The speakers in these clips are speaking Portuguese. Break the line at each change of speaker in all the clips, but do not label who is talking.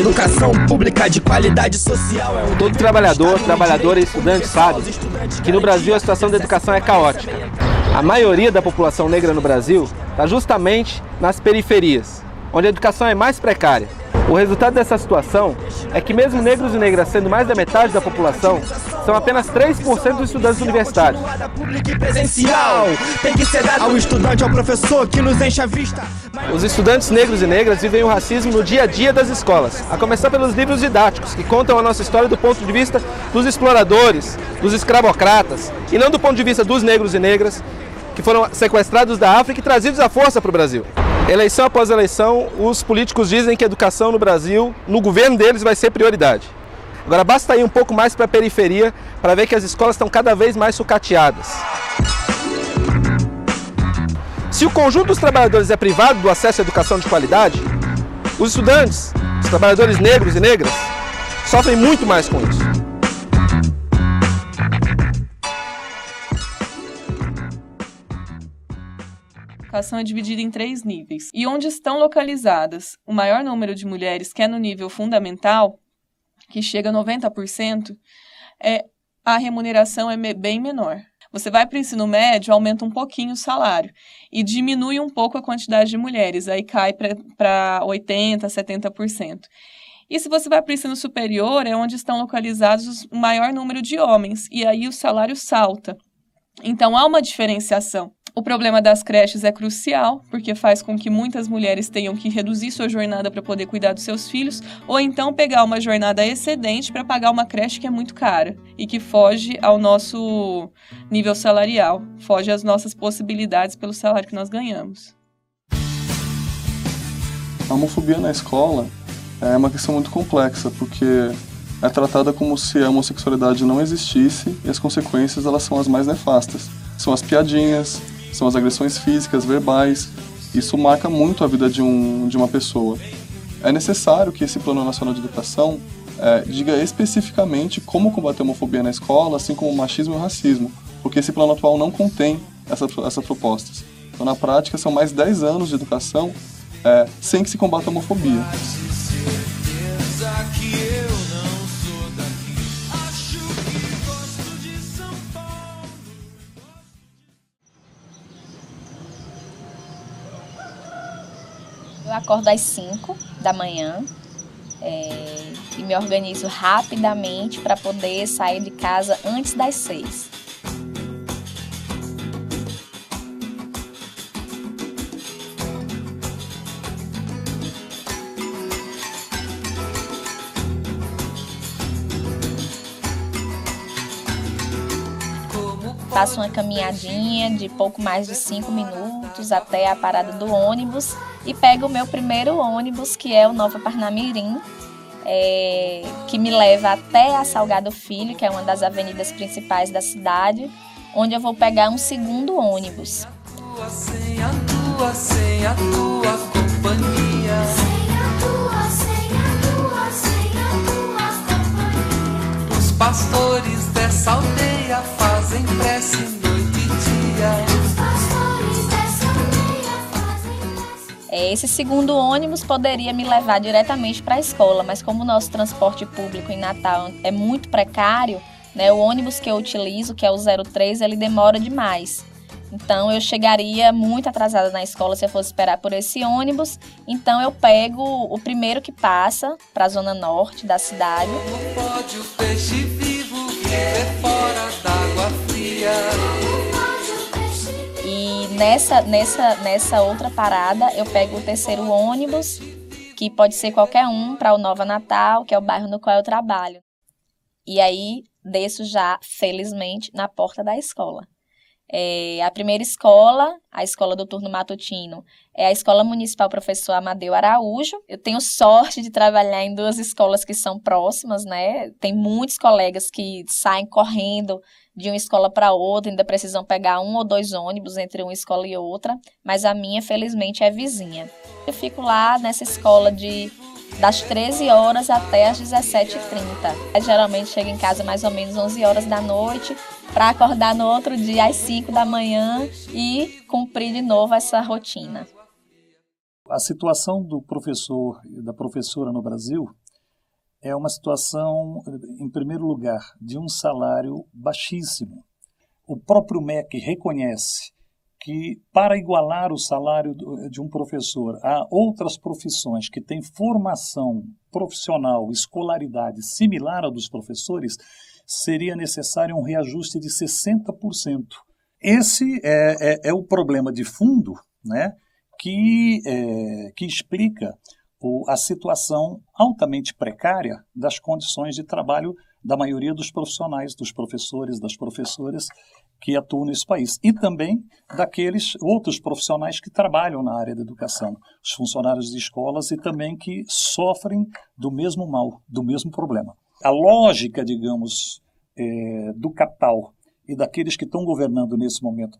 educação pública de qualidade social.
Todo trabalhador, trabalhadora e estudante sabe que no Brasil a situação da educação é caótica. A maioria da população negra no Brasil está justamente nas periferias, onde a educação é mais precária. O resultado dessa situação é que mesmo negros e negras sendo mais da metade da população, são apenas 3% dos estudantes universitários.
Ao estudante, ao professor que nos enche a vista.
Os estudantes negros e negras vivem o racismo no dia a dia das escolas, a começar pelos livros didáticos, que contam a nossa história do ponto de vista dos exploradores, dos escravocratas, e não do ponto de vista dos negros e negras que foram sequestrados da África e trazidos à força para o Brasil. Eleição após eleição, os políticos dizem que a educação no Brasil, no governo deles, vai ser prioridade. Agora basta ir um pouco mais para a periferia para ver que as escolas estão cada vez mais sucateadas. Se o conjunto dos trabalhadores é privado do acesso à educação de qualidade, os estudantes, os trabalhadores negros e negras, sofrem muito mais com isso.
A educação é dividida em 3 níveis. E onde estão localizadas o maior número de mulheres, que é no nível fundamental, que chega a 90%, a remuneração é bem menor. Você vai para o ensino médio, aumenta um pouquinho o salário e diminui um pouco a quantidade de mulheres, aí cai para 80%, 70%. E se você vai para o ensino superior, é onde estão localizados o maior número de homens, e aí o salário salta. Então, há uma diferenciação. O problema das creches é crucial, porque faz com que muitas mulheres tenham que reduzir sua jornada para poder cuidar dos seus filhos, ou então pegar uma jornada excedente para pagar uma creche que é muito cara e que foge ao nosso nível salarial, foge às nossas possibilidades pelo salário que nós ganhamos.
A homofobia na escola é uma questão muito complexa, porque é tratada como se a homossexualidade não existisse e as consequências elas são as mais nefastas. São as piadinhas, são as agressões físicas, verbais. Isso marca muito a vida de uma pessoa. É necessário que esse Plano Nacional de Educação diga especificamente como combater a homofobia na escola, assim como o machismo e o racismo, porque esse plano atual não contém essas propostas. Então, na prática, são mais 10 anos de educação sem que se combata a homofobia.
Eu acordo às 5 da manhã e me organizo rapidamente para poder sair de casa antes das 6. Faço uma caminhadinha de pouco mais de 5 minutos até a parada do ônibus e pego o meu primeiro ônibus, que é o Nova Parnamirim, que me leva até a Salgado Filho, que é uma das avenidas principais da cidade, onde eu vou pegar um segundo ônibus.
Sem a tua companhia. Os pastores dessa aldeia fazem prece noite e dia.
Esse segundo ônibus poderia me levar diretamente para a escola, mas como o nosso transporte público em Natal é muito precário, né, o ônibus que eu utilizo, que é o 03, ele demora demais. Então eu chegaria muito atrasada na escola se eu fosse esperar por esse ônibus. Então eu pego o primeiro que passa para a zona norte da cidade.
Como pode o peixe vivo viver fora d'água fria?
E nessa outra parada eu pego o terceiro ônibus, que pode ser qualquer um, para o Nova Natal, que é o bairro no qual eu trabalho. E aí desço já, felizmente, na porta da escola. A primeira escola, a escola do turno matutino, é a Escola Municipal Professor Amadeu Araújo. Eu tenho sorte de trabalhar em 2 escolas que são próximas, né? Tem muitos colegas que saem correndo de uma escola para outra, ainda precisam pegar 1 ou 2 ônibus entre uma escola e outra, mas a minha, felizmente, é vizinha. Eu fico lá nessa escola das 13 horas até as 17h30. Eu geralmente chego em casa mais ou menos 11 horas da noite, para acordar no outro dia às 5 da manhã e cumprir de novo essa rotina.
A situação do professor e da professora no Brasil é uma situação, em primeiro lugar, de um salário baixíssimo. O próprio MEC reconhece que, para igualar o salário de um professor a outras profissões que têm formação profissional, escolaridade similar à dos professores, seria necessário um reajuste de 60%. Esse é o problema de fundo, né, que explica a situação altamente precária das condições de trabalho da maioria dos profissionais, dos professores, das professoras que atuam nesse país. E também daqueles outros profissionais que trabalham na área da educação, os funcionários de escolas e também que sofrem do mesmo mal, do mesmo problema. A lógica, digamos, do capital e daqueles que estão governando nesse momento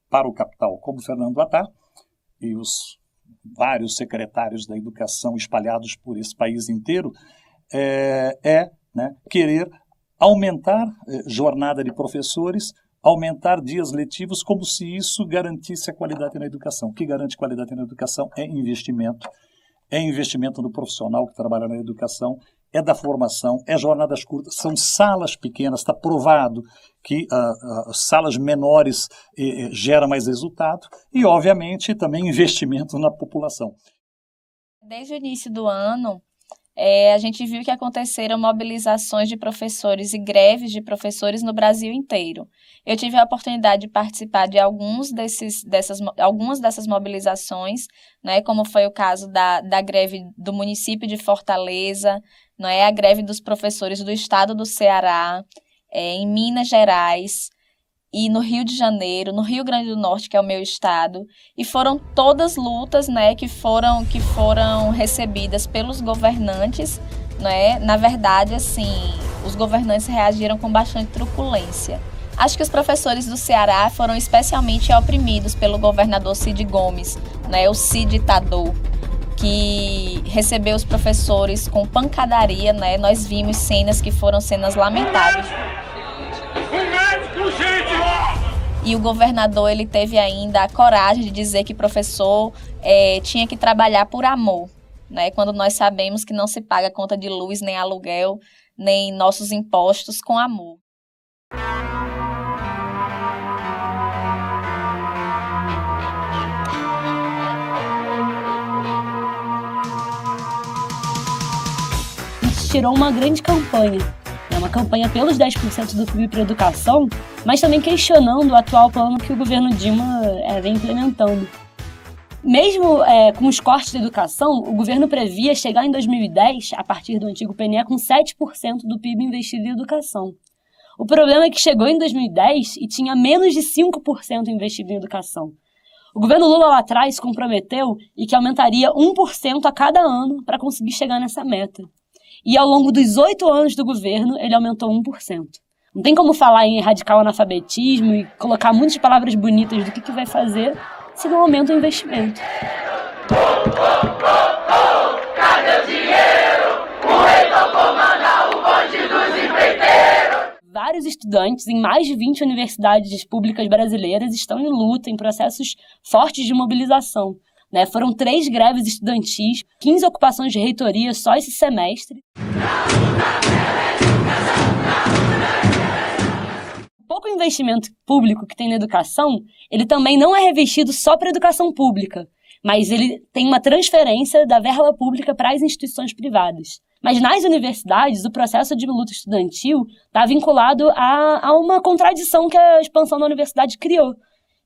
para o capital, como Fernando Haddad e os vários secretários da educação espalhados por esse país inteiro, querer aumentar jornada de professores, aumentar dias letivos, como se isso garantisse a qualidade na educação. O que garante qualidade na educação é investimento no profissional que trabalha na educação, é da formação, é jornadas curtas, são salas pequenas, está provado que salas menores geram mais resultado e, obviamente, também investimento na população.
Desde o início do ano, a gente viu que aconteceram mobilizações de professores e greves de professores no Brasil inteiro. Eu tive a oportunidade de participar de algumas dessas mobilizações, né, como foi o caso da greve do município de Fortaleza, a greve dos professores do estado do Ceará, em Minas Gerais e no Rio de Janeiro, no Rio Grande do Norte, que é o meu estado, e foram todas lutas, né, que foram recebidas pelos governantes, né? Na verdade, assim, os governantes reagiram com bastante truculência. Acho que os professores do Ceará foram especialmente oprimidos pelo governador Cid Gomes, né, o Cid ditador, que recebeu os professores com pancadaria, né? Nós vimos cenas que foram cenas lamentáveis. E o governador, ele teve ainda a coragem de dizer que professor tinha que trabalhar por amor, né? Quando nós sabemos que não se paga conta de luz, nem aluguel, nem nossos impostos com amor.
Tirou uma grande campanha, uma campanha pelos 10% do PIB para a educação, mas também questionando o atual plano que o governo Dilma vem implementando. Mesmo com os cortes da educação, o governo previa chegar em 2010, a partir do antigo PNE, com 7% do PIB investido em educação. O problema é que chegou em 2010 e tinha menos de 5% investido em educação. O governo Lula lá atrás comprometeu e que aumentaria 1% a cada ano para conseguir chegar nessa meta. E ao longo dos 8 anos do governo, ele aumentou 1%. Não tem como falar em erradicar o analfabetismo e colocar muitas palavras bonitas do que vai fazer se não aumenta o investimento.
Cadê o dinheiro? O reitor comanda o bonde dos empreiteiros.
Vários estudantes em mais de 20 universidades públicas brasileiras estão em luta, em processos fortes de mobilização. Foram 3 greves estudantis, 15 ocupações de reitoria só esse semestre. O pouco investimento público que tem na educação, ele também não é revestido só para a educação pública, mas ele tem uma transferência da verba pública para as instituições privadas. Mas nas universidades, o processo de luta estudantil está vinculado a uma contradição que a expansão da universidade criou,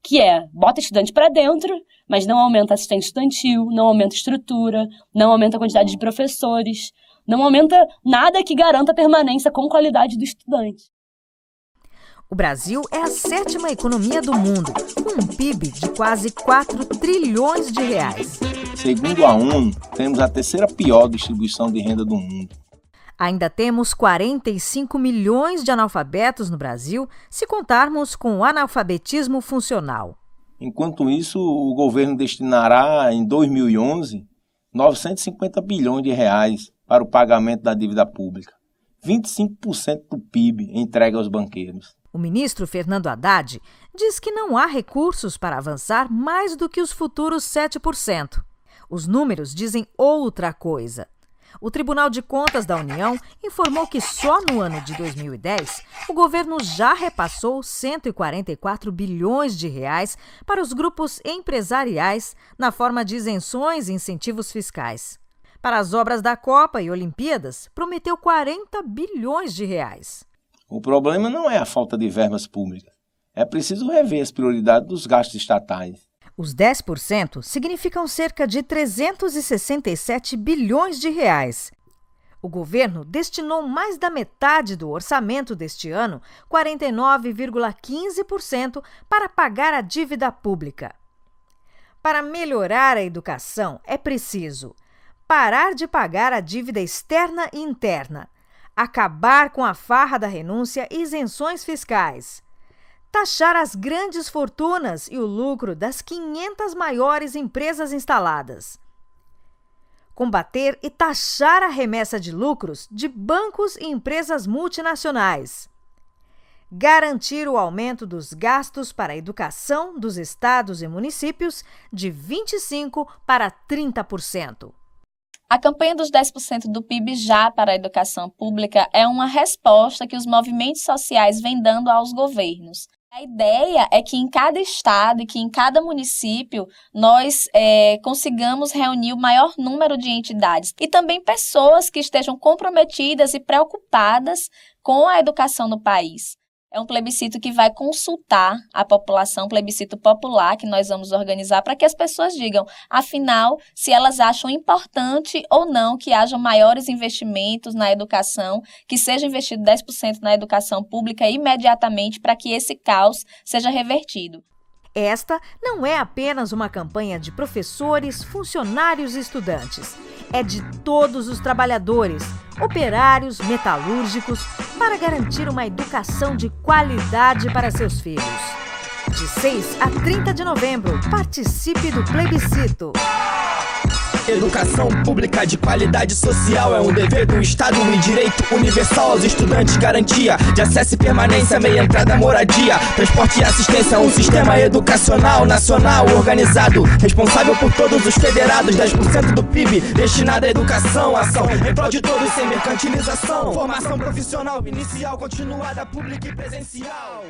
que bota estudante para dentro, mas não aumenta assistente estudantil, não aumenta estrutura, não aumenta a quantidade de professores, não aumenta nada que garanta a permanência com qualidade do estudante.
O Brasil é a 7ª economia do mundo, com um PIB de quase 4 trilhões de reais.
Segundo a ONU, temos a 3ª pior distribuição de renda do mundo.
Ainda temos 45 milhões de analfabetos no Brasil, se contarmos com o analfabetismo funcional.
Enquanto isso, o governo destinará, em 2011, 950 bilhões de reais para o pagamento da dívida pública. 25% do PIB entregue aos banqueiros.
O ministro Fernando Haddad diz que não há recursos para avançar mais do que os futuros 7%. Os números dizem outra coisa. O Tribunal de Contas da União informou que só no ano de 2010 o governo já repassou 144 bilhões de reais para os grupos empresariais na forma de isenções e incentivos fiscais. Para as obras da Copa e Olimpíadas, prometeu 40 bilhões de reais.
O problema não é a falta de verbas públicas. É preciso rever as prioridades dos gastos estatais.
Os 10% significam cerca de 367 bilhões de reais. O governo destinou mais da metade do orçamento deste ano, 49,15%, para pagar a dívida pública. Para melhorar a educação, é preciso parar de pagar a dívida externa e interna, acabar com a farra da renúncia e isenções fiscais, taxar as grandes fortunas e o lucro das 500 maiores empresas instaladas, combater e taxar a remessa de lucros de bancos e empresas multinacionais, garantir o aumento dos gastos para a educação dos estados e municípios de 25% para 30%.
A campanha dos 10% do PIB já para a educação pública é uma resposta que os movimentos sociais vêm dando aos governos. A ideia é que em cada estado e que em cada município nós consigamos reunir o maior número de entidades e também pessoas que estejam comprometidas e preocupadas com a educação no país. É um plebiscito que vai consultar a população, um plebiscito popular que nós vamos organizar para que as pessoas digam, afinal, se elas acham importante ou não que hajam maiores investimentos na educação, que seja investido 10% na educação pública imediatamente para que esse caos seja revertido.
Esta não é apenas uma campanha de professores, funcionários e estudantes. É de todos os trabalhadores, operários, metalúrgicos, para garantir uma educação de qualidade para seus filhos. De 6 a 30 de novembro, participe do plebiscito.
Educação pública de qualidade social é um dever do Estado e direito universal aos estudantes. Garantia de acesso e permanência, meia entrada, moradia, transporte e assistência. Um sistema educacional nacional organizado, responsável por todos os federados. 10% do PIB destinado à educação. Ação em prol de todos sem mercantilização. Formação profissional inicial, continuada, pública e presencial.